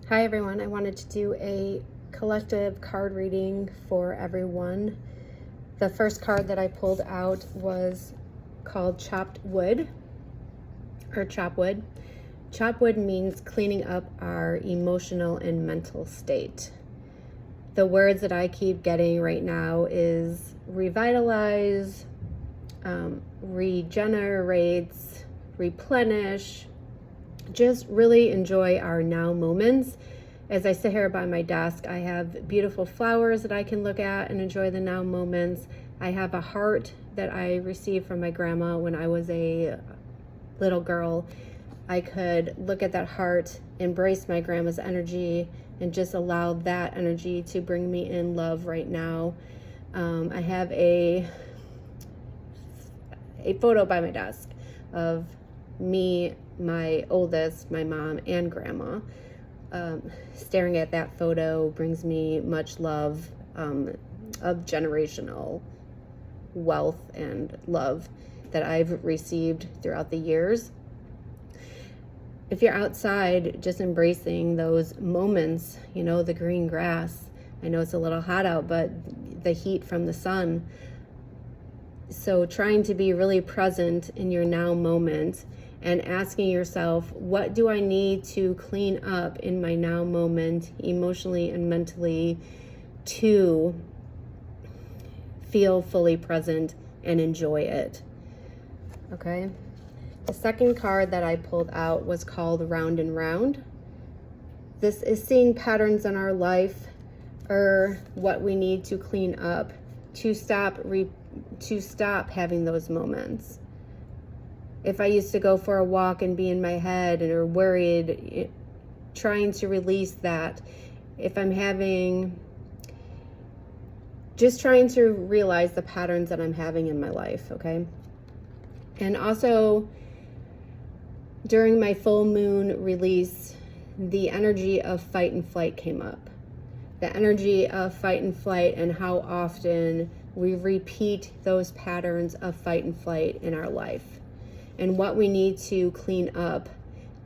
Hi everyone, I wanted to do a collective card reading for everyone. The first card that I pulled out was called Chopped Wood, or Chop Wood. Chop Wood means cleaning up our emotional and mental state. The words that I keep getting right now is revitalize, regenerates, replenish. Just really enjoy our now moments. As I sit here by my desk, I have beautiful flowers that I can look at and enjoy the now moments. I have a heart that I received from my grandma when I was a little girl. I could look at that heart, embrace my grandma's energy, and just allow that energy to bring me in love right now. I have a photo by my desk of me, my oldest, my mom, and grandma. Staring at that photo brings me much love of generational wealth and love that I've received throughout the years. If you're outside, just embracing those moments, you know, the green grass. I know it's a little hot out, but the heat from the sun. So trying to be really present in your now moment and asking yourself, what do I need to clean up in my now moment, emotionally and mentally, to feel fully present and enjoy it? Okay. The second card that I pulled out was called Round and Round. This is seeing patterns in our life or what we need to clean up to stop having those moments. If I used to go for a walk and be in my head or worried, trying to release that. If I'm just trying to realize the patterns that I'm having in my life, okay? And also, during my full moon release, the energy of fight and flight came up. The energy of fight and flight and how often we repeat those patterns of fight and flight in our life, and what we need to clean up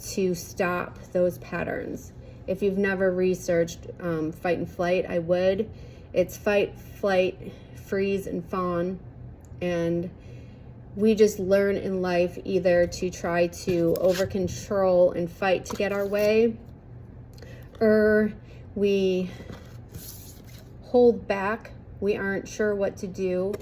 to stop those patterns. If you've never researched fight and flight, I would. It's fight, flight, freeze, and fawn. And we just learn in life either to try to over control and fight to get our way, or we hold back. We aren't sure what to do,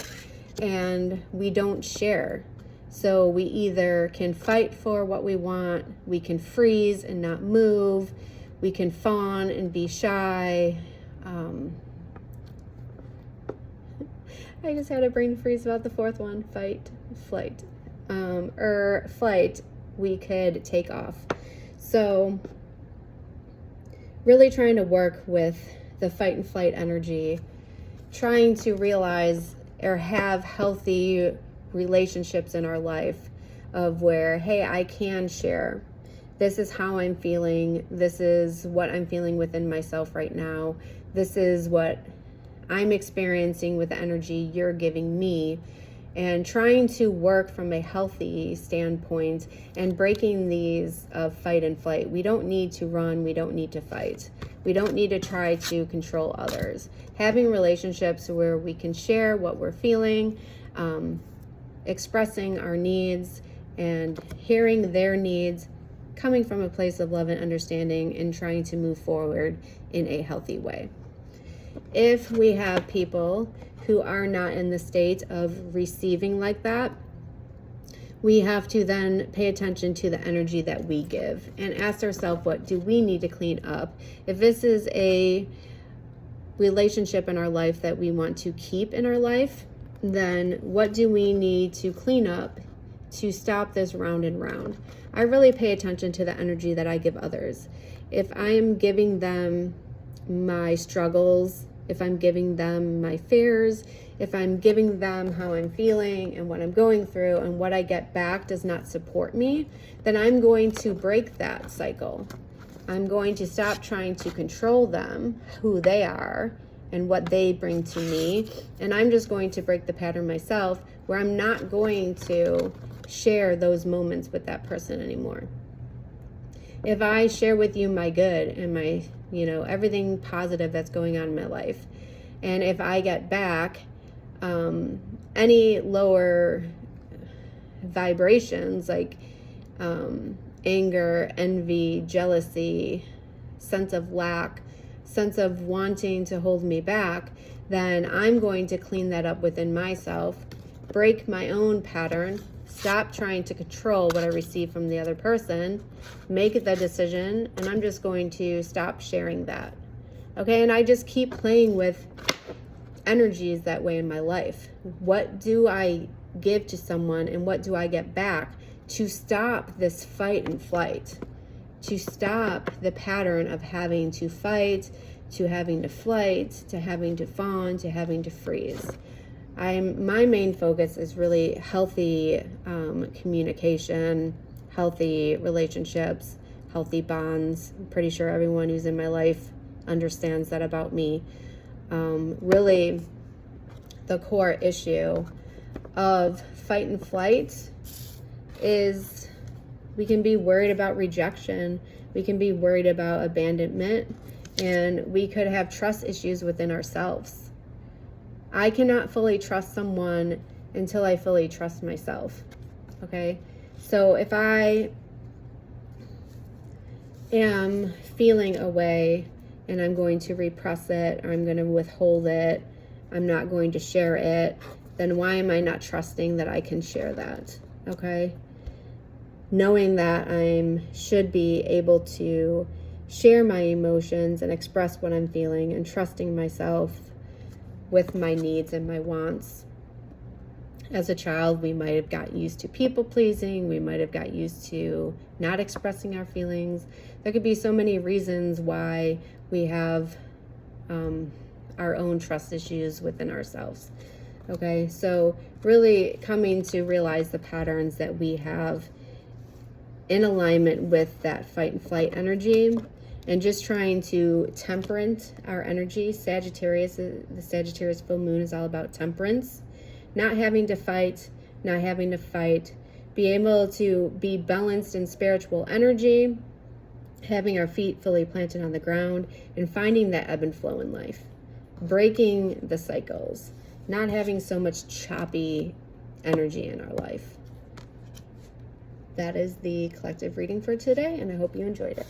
and we don't share. So we either can fight for what we want, we can freeze and not move, we can fawn and be shy. I just had a brain freeze about the fourth one, fight, flight. Or flight, we could take off. So really trying to work with the fight and flight energy, trying to realize or have healthy relationships in our life of where, hey, I can share. This is how I'm feeling. This is what I'm feeling within myself right now. This is what I'm experiencing with the energy you're giving me. And trying to work from a healthy standpoint and breaking these fight and flight. We don't need to run. We don't need to fight. We don't need to try to control others. Having relationships where we can share what we're feeling, expressing our needs and hearing their needs, coming from a place of love and understanding, and trying to move forward in a healthy way. If we have people who are not in the state of receiving like that, we have to then pay attention to the energy that we give and ask ourselves, what do we need to clean up? If this is a relationship in our life that we want to keep in our life, then what do we need to clean up to stop this round and round? I really pay attention to the energy that I give others. If I am giving them my struggles, if I'm giving them my fears, if I'm giving them how I'm feeling and what I'm going through, and what I get back does not support me, then I'm going to break that cycle. I'm going to stop trying to control them, who they are, and what they bring to me. And I'm just going to break the pattern myself, where I'm not going to share those moments with that person anymore. If I share with you my good and my, everything positive that's going on in my life, and if I get back any lower vibrations like anger, envy, jealousy, sense of lack, sense of wanting to hold me back, then I'm going to clean that up within myself, break my own pattern, stop trying to control what I receive from the other person, make the decision, and I'm just going to stop sharing that. Okay, and I just keep playing with energies that way in my life. What do I give to someone and what do I get back to stop this fight and flight? To stop the pattern of having to fight, to having to flight, to having to fawn, to having to freeze. My main focus is really healthy communication, healthy relationships, healthy bonds. I'm pretty sure everyone who's in my life understands that about me. Really, the core issue of fight and flight is we can be worried about rejection, we can be worried about abandonment, and we could have trust issues within ourselves. I cannot fully trust someone until I fully trust myself. Okay? So if I am feeling a way and I'm going to repress it, or I'm going to withhold it, I'm not going to share it, then why am I not trusting that I can share that? Okay? Knowing that I should be able to share my emotions and express what I'm feeling, and trusting myself with my needs and my wants. As a child, we might have got used to people pleasing. We might have got used to not expressing our feelings. There could be so many reasons why we have our own trust issues within ourselves. Okay, so really coming to realize the patterns that we have in alignment with that fight and flight energy, and just trying to temperate our energy. The Sagittarius full moon is all about temperance. Not having to fight, be able to be balanced in spiritual energy, having our feet fully planted on the ground, and finding that ebb and flow in life. Breaking the cycles, not having so much choppy energy in our life. That is the collective reading for today, and I hope you enjoyed it.